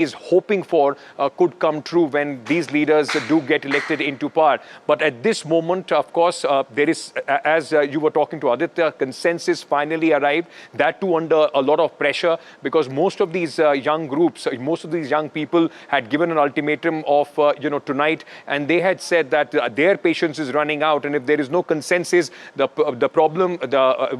is hoping for could come true when these leaders do get elected into power. But at this moment, of course, there is, as you were talking to Aditya, consensus finally arrived, that too under a lot of pressure, because most of these young groups, most of these young people had given an ultimatum of, tonight, and they had said that their patience is running out, and if there is no consensus, the problem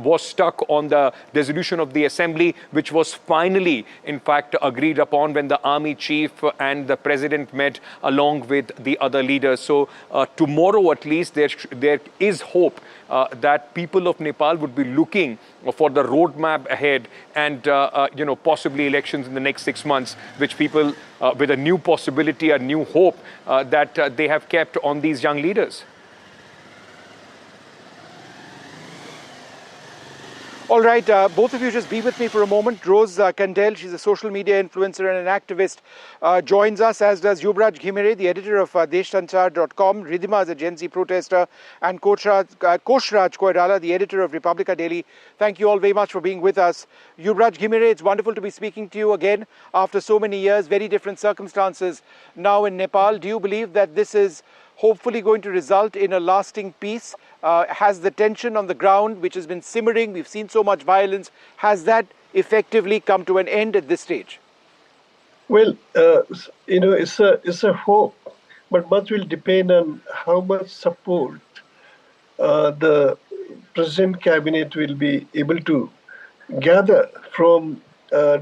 was stuck on the resolution of the assembly, which was finally, in fact, agreed upon when the army chief and the president met along with the other leaders. So tomorrow, at least, there is hope that people of Nepal would be looking for the roadmap ahead, and possibly elections in the next 6 months, which people with a new possibility, a new hope that they have kept on these young leaders. All right, both of you just be with me for a moment. Rose Kandel, she's a social media influencer and an activist, joins us, as does Yuvraj Ghimire, the editor of deshsanchar.com. Ridhima is a Gen Z protester, and Koshraj Koirala, the editor of Republica Daily. Thank you all very much for being with us. Yuvraj Ghimire, it's wonderful to be speaking to you again after so many years, very different circumstances now in Nepal. Do you believe that this is hopefully going to result in a lasting peace? Has the tension on the ground, which has been simmering, we've seen so much violence, has that effectively come to an end at this stage? Well, it's a hope, but much will depend on how much support the present cabinet will be able to gather from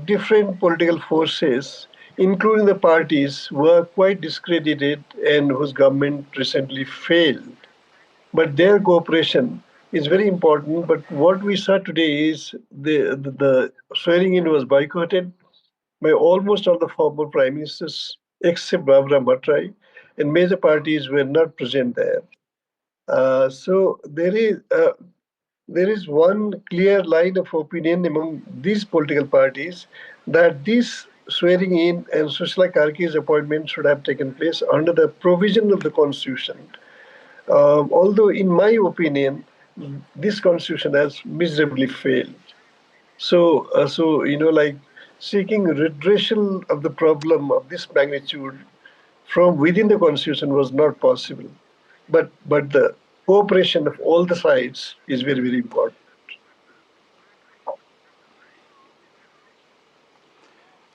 different political forces, including the parties who are quite discredited and whose government recently failed. But their cooperation is very important. But what we saw today is the swearing in was boycotted by almost all the former prime ministers, except Babra Matrai, and major parties were not present there. So there is one clear line of opinion among these political parties that this swearing in and Sushila Karki's appointment should have taken place under the provision of the constitution. Although, in my opinion, this constitution has miserably failed. So, seeking redressal of the problem of this magnitude from within the constitution was not possible. But the cooperation of all the sides is very, very important.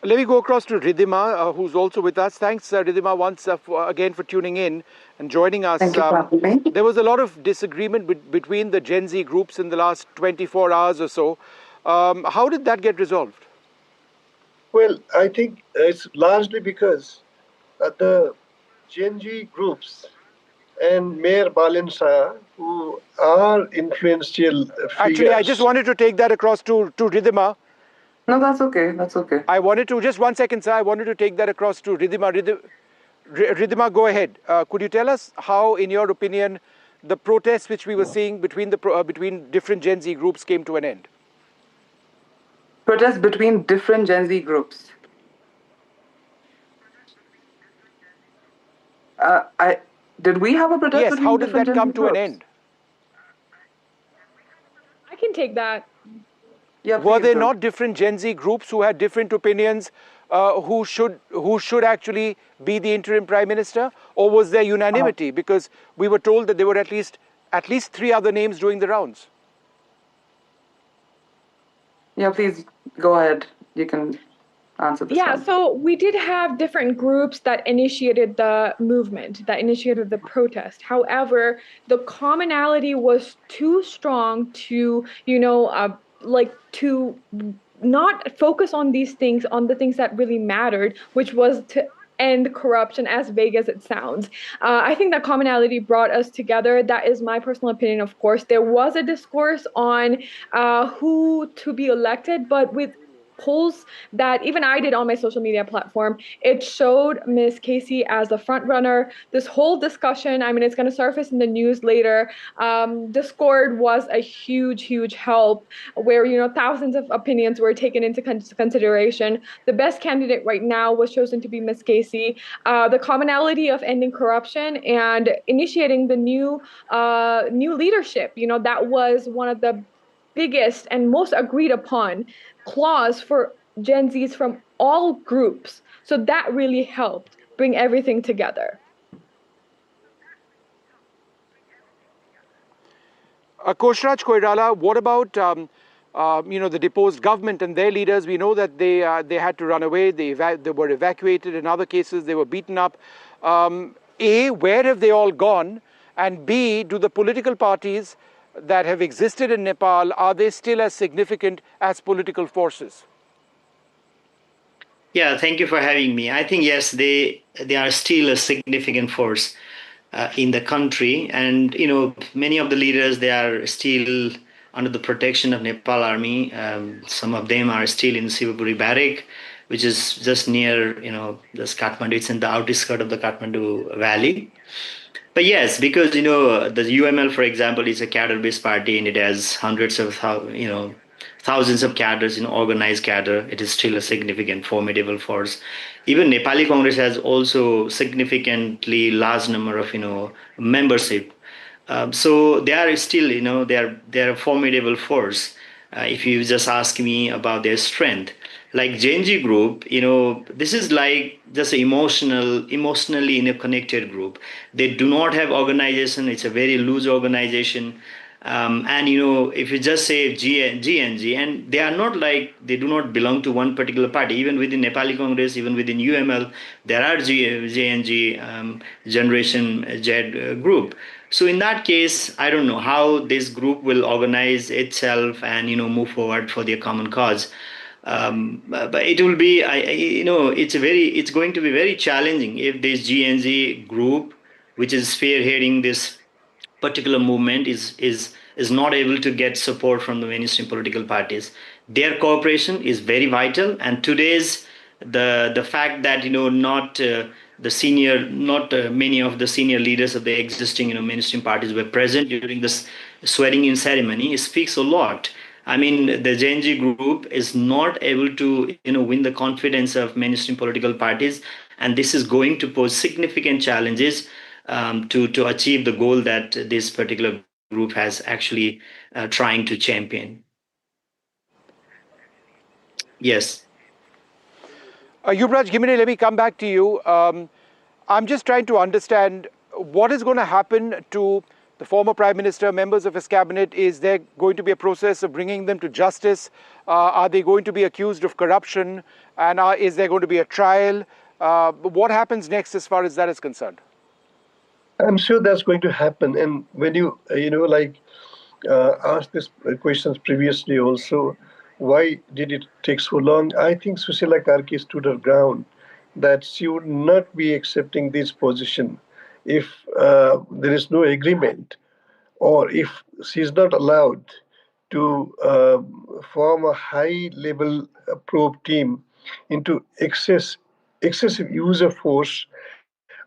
Let me go across to Ridhima, who's also with us. Thanks, Ridhima, once again for tuning in and joining us. Thank you for having me. There was a lot of disagreement between the Gen Z groups in the last 24 hours or so. How did that get resolved? Well, I think it's largely because the Gen Z groups and Mayor Balensa, who are influential figures. Actually, I just wanted to take that across to Ridhima. No, that's okay. That's okay. I wanted to, just 1 second, sir. I wanted to take that across to Ridhima. Ridhima, go ahead. Could you tell us how, in your opinion, the protests which we were seeing between different Gen Z groups came to an end? Protests between different Gen Z groups. Did we have a protest? Yes, how did that come to an end? I can take that. Yeah, were there not different Gen Z groups who had different opinions who should actually be the interim prime minister, or was there unanimity? Because we were told that there were at least 3 other names doing the rounds. Yeah, please go ahead. You can answer this. Yeah, one. so we did have different groups that initiated the movement, that initiated the protest. However, the commonality was too strong to, to not focus on these things, on the things that really mattered, which was to end corruption, as vague as it sounds. I think that commonality brought us together. That is my personal opinion, of course. There was a discourse on who to be elected, but with polls that even I did on my social media platform, it showed Ms. Casey as the front runner. This whole discussion, I mean, it's going to surface in the news later. Discord was a huge help, where thousands of opinions were taken into consideration. The best candidate right now was chosen to be Ms. Casey. The commonality of ending corruption and initiating the new leadership, that was one of the biggest and most agreed upon clause for Gen Zs from all groups. So that really helped bring everything together. Koshraj Koirala, what about the deposed government and their leaders? We know that they had to run away. They were evacuated. In other cases, they were beaten up. A, where have they all gone? And B, do the political parties that have existed in Nepal, are they still as significant as political forces? Yeah, thank you for having me. I think, yes, they are still a significant force in the country. And, many of the leaders, they are still under the protection of Nepal army. Some of them are still in Sivapuri barrack, which is just near, this Kathmandu. It's in the outskirts of the Kathmandu Valley. But yes, because, the UML, for example, is a cadre-based party and it has hundreds of, thousands of cadres, organized cadre. It is still a significant, formidable force. Even Nepali Congress has also significantly large number of, membership. So they are still, they are a formidable force. If you just ask me about their strength, like Gen Z group, this is like just emotionally in a connected group. They do not have organization. It's a very loose organization. And if you just say GNG, and they are not like, they do not belong to one particular party. Even within Nepali Congress, even within UML, there are GNG, Generation Z group. So in that case, I don't know how this group will organize itself and move forward for their common cause. But it will be, it's going to be very challenging if this GNG group, which is spearheading this particular movement, is not able to get support from the mainstream political parties. Their cooperation is very vital, and today's the fact that not many of the senior leaders of the existing mainstream parties were present during this swearing-in ceremony speaks a lot. I mean, the Gen Z group is not able to win the confidence of mainstream political parties, and this is going to pose significant challenges to achieve the goal that this particular group has actually trying to champion. Yes. Yuvraj Ghimire, let me come back to you. I'm just trying to understand what is going to happen to the former Prime Minister, members of his cabinet. Is there going to be a process of bringing them to justice? Are they going to be accused of corruption? And is there going to be a trial? What happens next as far as that is concerned? I'm sure that's going to happen. And when you, asked these questions previously also, why did it take so long? I think Sushila Karki stood her ground that she would not be accepting this position if there is no agreement, or if she is not allowed to form a high-level probe team into excessive use of force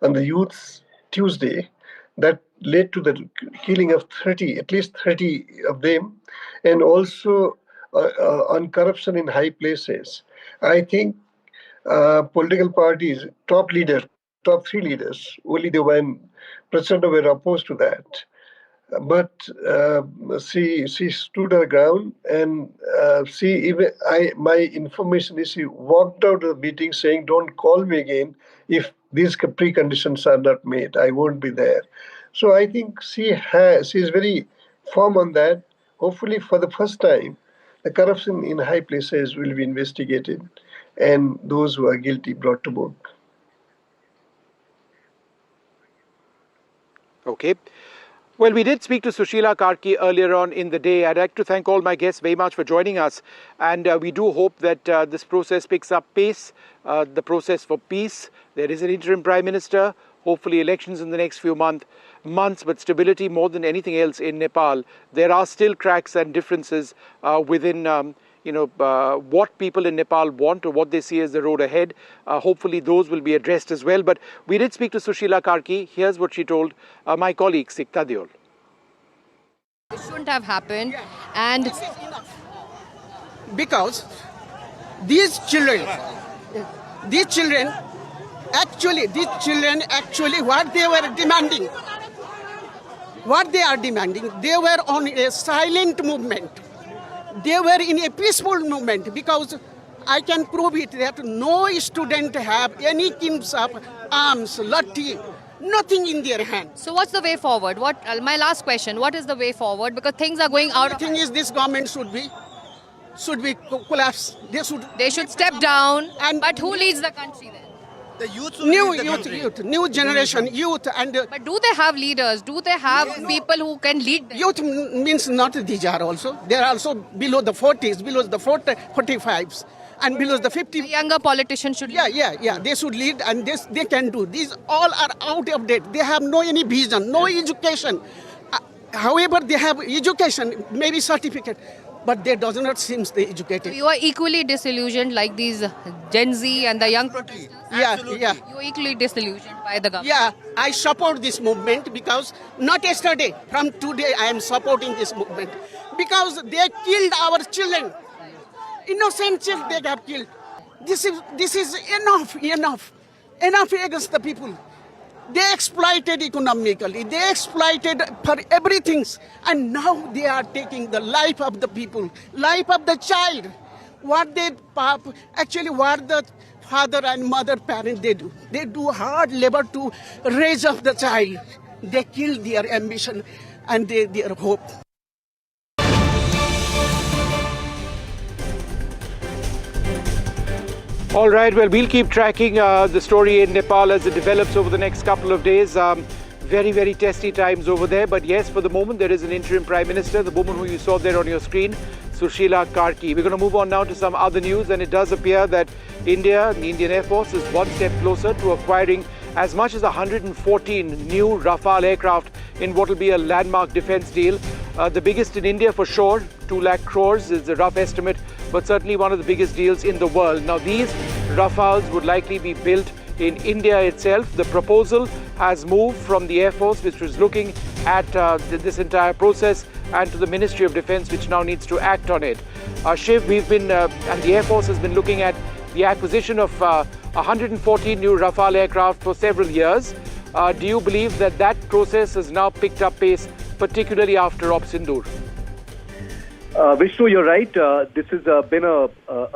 on the youth Tuesday that led to the killing of at least 30 of them, and also on corruption in high places. I think political parties, top three leaders, only the one president were opposed to that. But she stood her ground, and my information is she walked out of the meeting saying, "Don't call me again if these preconditions are not met. I won't be there." So I think she is very firm on that. Hopefully, for the first time, the corruption in high places will be investigated, and those who are guilty brought to book. Okay. Well, we did speak to Sushila Karki earlier on in the day. I'd like to thank all my guests very much for joining us. And we do hope that this process picks up pace, the process for peace. There is an interim prime minister, hopefully elections in the next few months, but stability more than anything else in Nepal. There are still cracks and differences within what people in Nepal want or what they see as the road ahead. Hopefully those will be addressed as well. But we did speak to Sushila Karki. Here's what she told my colleague Sikta Deol. It shouldn't have happened, and because these children actually what they were demanding, they were on a silent movement. They were in a peaceful movement because I can prove it that no student have any kinds of arms, lathi, nothing in their hand. So what's the way forward? My last question, what is the way forward? Because things are going out The of thing hand. is, this government should be collapsed. They should step down. And- But who leads the country then? The youth New generation, youth, and But do they have leaders? Do they have people who can lead them? youth means not these are also. They are also below the 40s, below the 45s, and below the 50. A younger politician should lead. Yeah. They should lead, and this they can do. These all are out of date. They have no any vision, no education. However, they have education, maybe certificate, but they does not seem they educated. You are equally disillusioned like these Gen Z and the young protesters? Yeah. You are equally disillusioned by the government? Yeah, I support this movement because not yesterday, from today I am supporting this movement because they killed our children. Innocent children they have killed. This is enough against the people. They exploited economically, they exploited for everything, and now they are taking the life of the people, life of the child. What the father and mother parent they do hard labor to raise up the child. They kill their ambition and their hope. All right, well, we'll keep tracking the story in Nepal as it develops over the next couple of days. Very, very testy times over there. But yes, for the moment, there is an interim Prime Minister, the woman who you saw there on your screen, Sushila Karki. We're going to move on now to some other news, and it does appear that India, the Indian Air Force, is one step closer to acquiring as much as 114 new Rafale aircraft in what will be a landmark defense deal. The biggest in India for sure, 2 lakh crores is the rough estimate, but certainly one of the biggest deals in the world. Now these Rafales would likely be built in India itself. The proposal has moved from the Air Force, which was looking at this entire process, and to the Ministry of Defense, which now needs to act on it. Shiv, we've been, and the Air Force has been looking at the acquisition of 114 new Rafale aircraft for several years. Do you believe that that process has now picked up pace, particularly after Op Sindoor? Vishnu, you're right. This has been a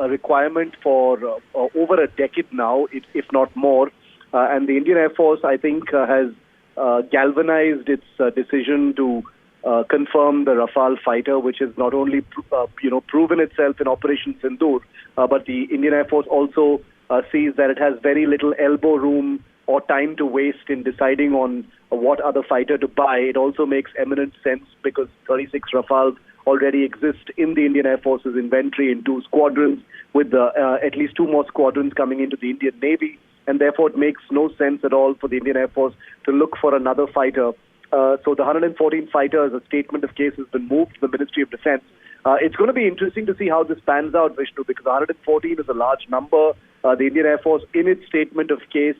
requirement for over a decade now, if not more. And the Indian Air Force, I think, has galvanized its decision to confirm the Rafale fighter, which has not only proven itself in Operation Sindoor, but the Indian Air Force also sees that it has very little elbow room or time to waste in deciding on what other fighter to buy. It also makes eminent sense because 36 Rafales already exist in the Indian Air Force's inventory in 2 squadrons, with at least 2 more squadrons coming into the Indian Navy, and therefore it makes no sense at all for the Indian Air Force to look for another fighter. So the 114 fighters, a statement of case, has been moved to the Ministry of Defense. It's going to be interesting to see how this pans out, Vishnu, because 114 is a large number. The Indian Air Force, in its statement of case,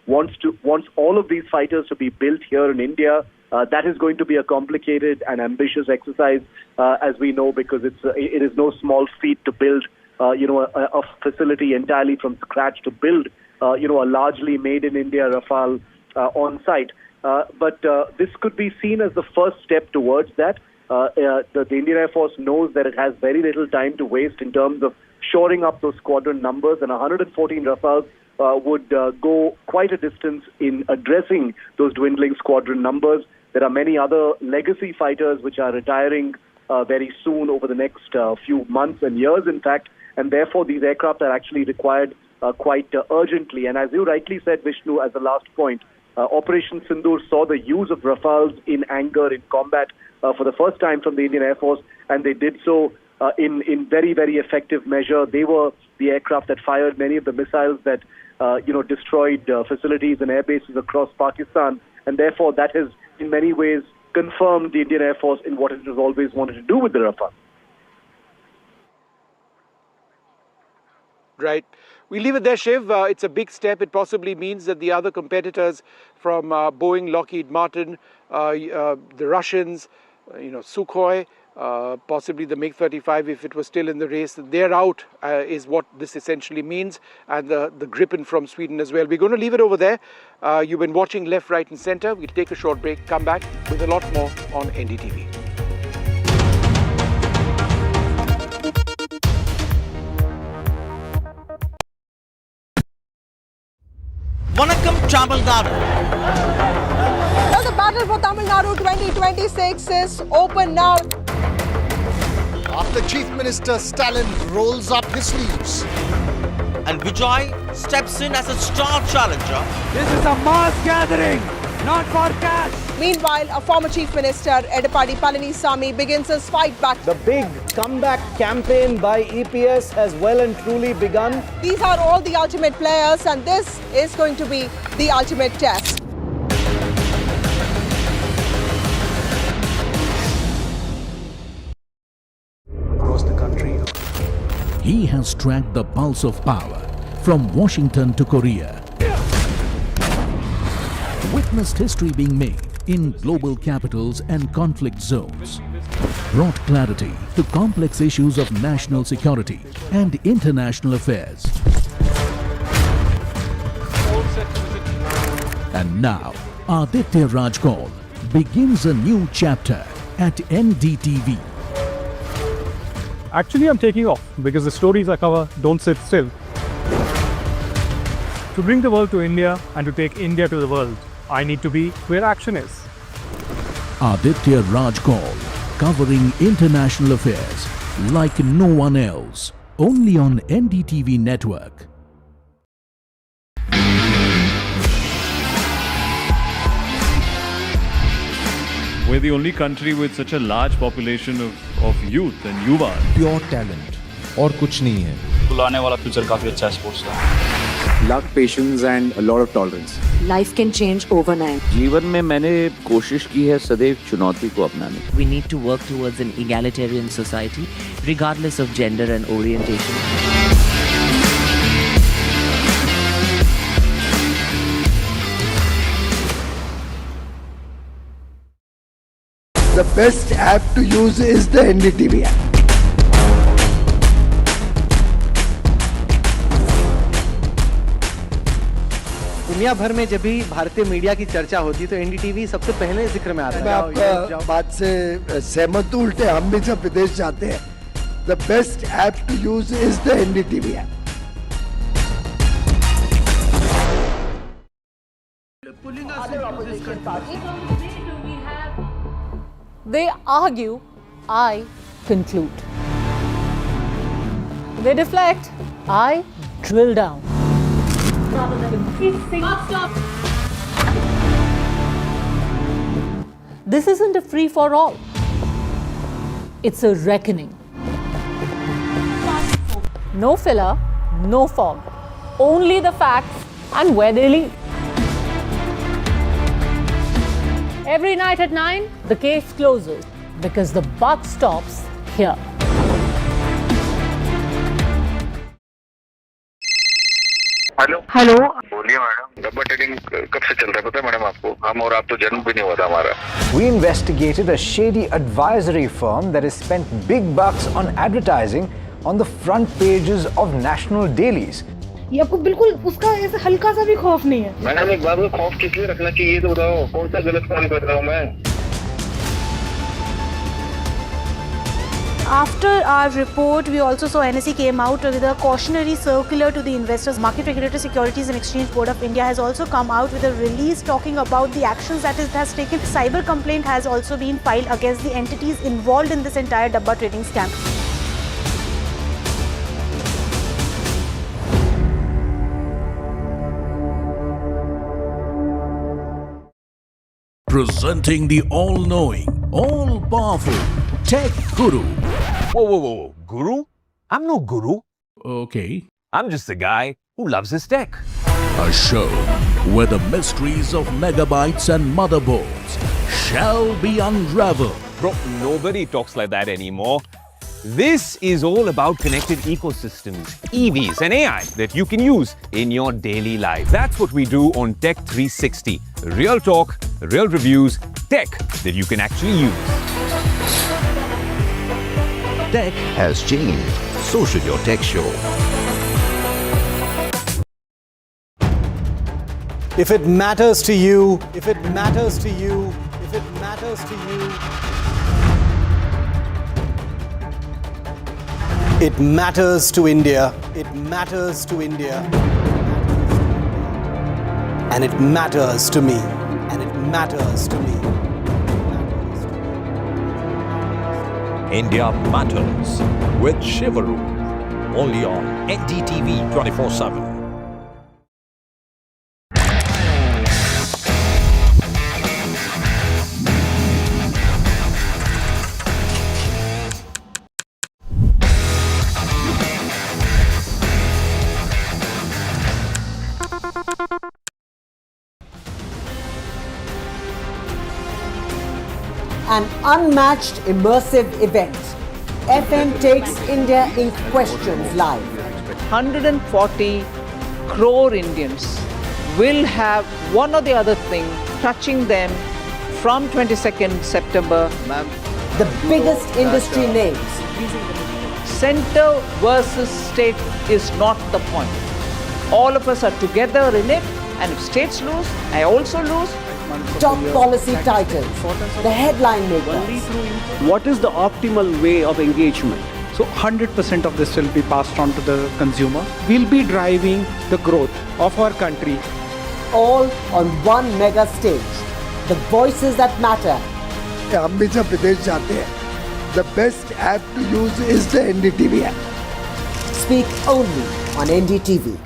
wants all of these fighters to be built here in India. That is going to be a complicated and ambitious exercise, as we know, because it is no small feat to build, a facility entirely from scratch, to build, a largely made in India Rafale on site. But this could be seen as the first step towards that. The Indian Air Force knows that it has very little time to waste in terms of shoring up those squadron numbers, and 114 Rafales would go quite a distance in addressing those dwindling squadron numbers. There are many other legacy fighters which are retiring very soon, over the next few months and years, in fact, and therefore these aircraft are actually required quite urgently. And as you rightly said, Vishnu, as the last point, Operation Sindoor saw the use of Rafales in anger, in combat, for the first time from the Indian Air Force, and they did so in very, very effective measure. They were the aircraft that fired many of the missiles that destroyed facilities and air bases across Pakistan, and therefore that has in many ways confirmed the Indian Air Force in what it has always wanted to do with the Rafale. Right. We leave it there, Shiv. It's a big step. It possibly means that the other competitors from Boeing, Lockheed Martin, the Russians, Sukhoi, possibly the MiG-35, if it was still in the race, they're out, is what this essentially means, and the Gripen from Sweden as well. We're going to leave it over there. You've been watching Left, Right and Centre. We'll take a short break, come back with a lot more on NDTV. Vanakkam Tamil Nadu. Well, the battle for Tamil Nadu 2026 is open now. After Chief Minister Stalin rolls up his sleeves. And Vijay steps in as a star challenger. This is a mass gathering, not for cash. Meanwhile, a former Chief Minister, Edappadi Palanisamy, begins his fight back. The big comeback campaign by EPS has well and truly begun. These are all the ultimate players, and this is going to be the ultimate test. Across the country, he has tracked the pulse of power from Washington to Korea. Witnessed history being made in global capitals and conflict zones. Brought clarity to complex issues of national security and international affairs. And now, Aditya Raj Kaul begins a new chapter at NDTV. Actually, I'm taking off because the stories I cover don't sit still. To bring the world to India and to take India to the world, I need to be where action is. Aditya Raj Kaul, covering international affairs like no one else. Only on NDTV network. We're the only country with such a large population of youth and yuva. Pure talent और कुछ नहीं है. बुलाने वाला future काफी अच्छा है sports का. Luck, patience and a lot of tolerance. Life can change overnight. जीवन में मैंने कोशिश की है सदैव चुनौती को अपनाने. We need to work towards an egalitarian society, regardless of gender and orientation. The best app to use is the NDTV app. दुनिया भर में जब भी भारतीय मीडिया की चर्चा होती है तो एनडीटीवी सबसे पहले जिक्र में आता है. मैं आपका बात से सहमत हूं. उल्टे हम भी जब विदेश जाते हैं, the best app to use is the NDTV app. They argue, I conclude. They deflect, I drill down. This isn't a free-for-all. It's a reckoning. No filler, no fog. Only the facts and where they lead. Every night at 9, the case closes because the buck stops here. Hello बोलिए madam. डब्बा trading कब से चल रहा है पता है madam आपको? हम और आप तो जन्म भी नहीं हुआ था हमारा. We investigated a shady advisory firm that has spent big bucks on advertising on the front pages of national dailies. ये आपको बिल्कुल उसका ऐसा हल्का सा भी खौफ नहीं है. मैडम एक बात को खौफ किस लिए रखना चाहिए तो बताओ. कौन सा गलत काम कर रहा हूँ मैं? After our report, we also saw NSE came out with a cautionary circular to the investors. Market Regulator Securities and Exchange Board of India has also come out with a release talking about the actions that it has taken. Cyber complaint has also been filed against the entities involved in this entire Dabba trading scam. Presenting the all-knowing, all-powerful Tech Guru. Whoa. Guru? I'm no guru. Okay. I'm just a guy who loves his tech. A show where the mysteries of megabytes and motherboards shall be unraveled. Bro, nobody talks like that anymore. This is all about connected ecosystems, EVs and AI that you can use in your daily life. That's what we do on Tech 360. Real talk, real reviews, tech that you can actually use. Tech has changed. So should your tech show. If it matters to you, if it matters to you, if it matters to you, it matters to India. It matters to India. and it matters to me. And it matters to me. India Matters with Shivaru. Only on NDTV 24/7. An unmatched immersive event. FM Takes India Inc. Questions live. 140 crore Indians will have one or the other thing touching them from 22nd September. The biggest industry names. Center versus state is not the point. All of us are together in it, and if states lose, I also lose. Top policy titles, the headline makers. What is the optimal way of engagement? So 100% of this will be passed on to the consumer. We'll be driving the growth of our country. All on one mega stage. The voices that matter. हम भी जब विदेश जाते हैं, the best app to use is the NDTV app. Speak only on NDTV.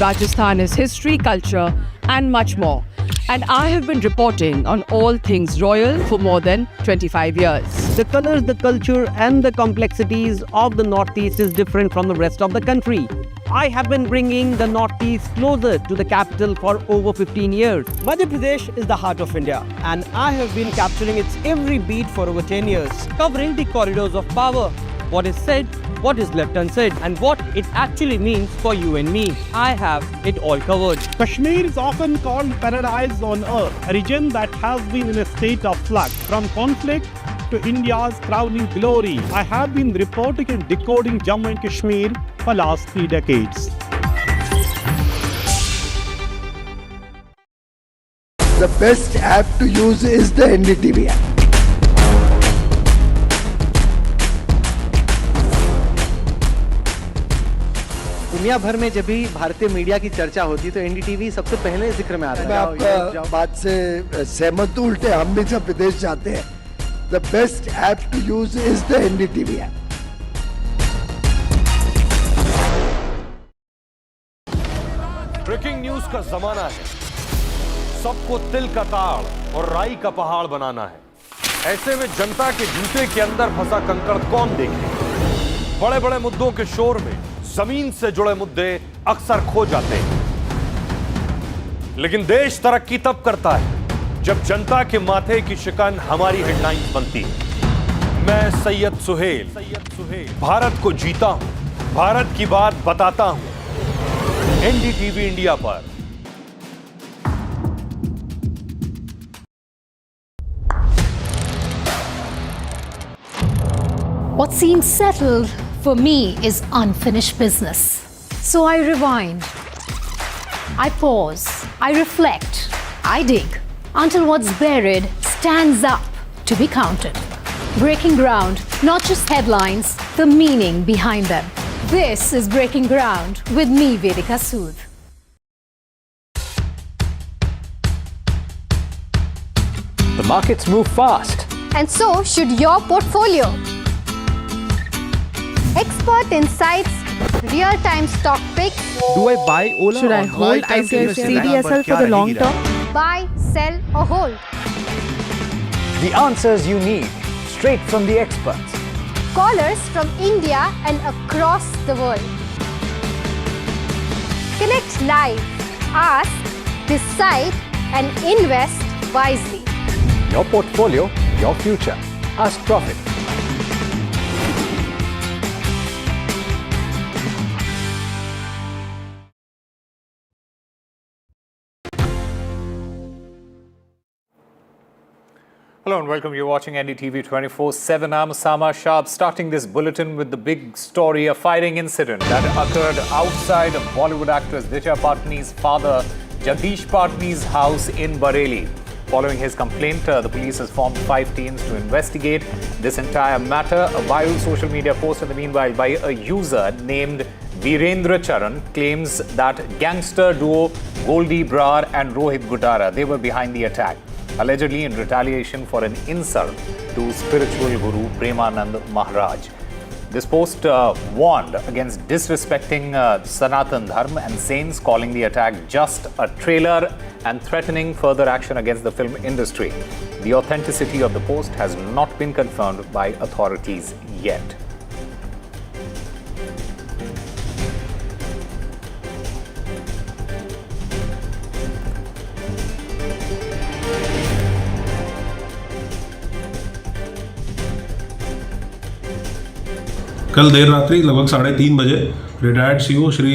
Rajasthan is history, culture, and much more. And I have been reporting on all things royal for more than 25 years. The colors, the culture, and the complexities of the Northeast is different from the rest of the country. I have been bringing the Northeast closer to the capital for over 15 years. Madhya Pradesh is the heart of India, and I have been capturing its every beat for over 10 years, covering the corridors of power. What is said, what is left unsaid, and what it actually means for you and me. I have it all covered. Kashmir is often called paradise on earth, a region that has been in a state of flux from conflict to India's crowning glory. I have been reporting and decoding Jammu and Kashmir for last 3 decades. The best app to use is the NDTV app. दुनिया भर में जब भी भारतीय media की चर्चा होती तो एनडीटीवी सबसे पहले जिक्र में आता है। मैं आपका बात से सहमत हूं। उल्टे हम भी जब विदेश जाते हैं, the best app to use is the NDTV app. Breaking news का जमाना है, सबको तिल का ताड़ और राई का पहाड़ बनाना है। ऐसे में जनता के जूते के अंदर फंसा कंकड़ कौन देखे? बड़े बड़े मुद्दों के शोर में जमीन से जुड़े मुद्दे अक्सर खो जाते हैं। लेकिन देश तरक्की तब करता है जब जनता के माथे की शिकन हमारी हेडलाइंस बनती है। मैं सैयद सुहेल भारत को जीता हूं, भारत की बात बताता हूं एनडीटीवी इंडिया पर। What seems settled for me is unfinished business. So I rewind, I pause, I reflect, I dig until what's buried stands up to be counted. Breaking ground, not just headlines, the meaning behind them. This is Breaking Ground with me, Vedika Sood. The markets move fast. And so should your portfolio. Expert insights, real-time stock picks. Do I buy Ola? Should I hold CDSL for the long term? Buy, sell or hold. The answers you need, straight from the experts. Callers from India and across the world. Connect live, ask, decide and invest wisely. Your portfolio, your future. Ask Profit. Hello and welcome. You're watching NDTV 24/7. I'm Osama Sharp, starting this bulletin with the big story, a firing incident that occurred outside of Bollywood actress Disha Patni's father, Jagdish Patni's house in Bareilly. Following his complaint, the police has formed 5 teams to investigate this entire matter. A viral social media post in the meanwhile by a user named Virendra Charan claims that gangster duo Goldie Brar and Rohit Gutara, they were behind the attack, allegedly in retaliation for an insult to spiritual guru Premanand Maharaj. This post warned against disrespecting Sanatan Dharma and saints, calling the attack just a trailer and threatening further action against the film industry. The authenticity of the post has not been confirmed by authorities yet. कल देर रात्रि लगभग 3:30 बजे retired CEO Shri